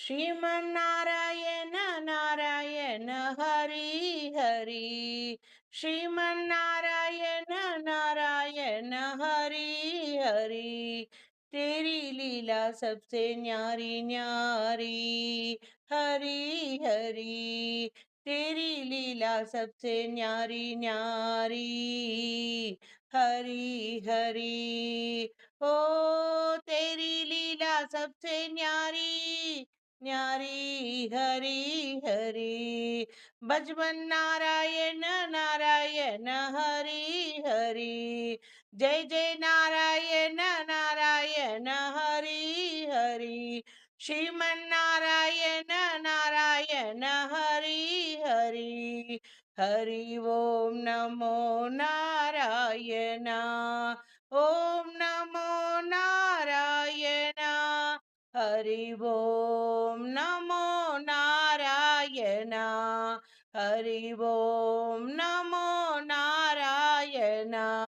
श्रीमन्नारायण नारायण हरि हरि। श्रीमन्नारायण नारायण हरि हरि। तेरी लीला सबसे न्यारी न्यारी हरि हरि। तेरी लीला सबसे न्यारी न्यारी हरि हरि। ओ तेरी लीला सबसे न्यारी न्यारी हरि हरि। बजवन नारायण नारायण हरि हरि। जय जय नारायण नारायण हरि हरि। श्रीमन नारायण नारायण हरि हरि। हरि ओम नमो नारायण। ओम नमो नारायण। हरि ओम नमो नारायण। हरि ओम नमो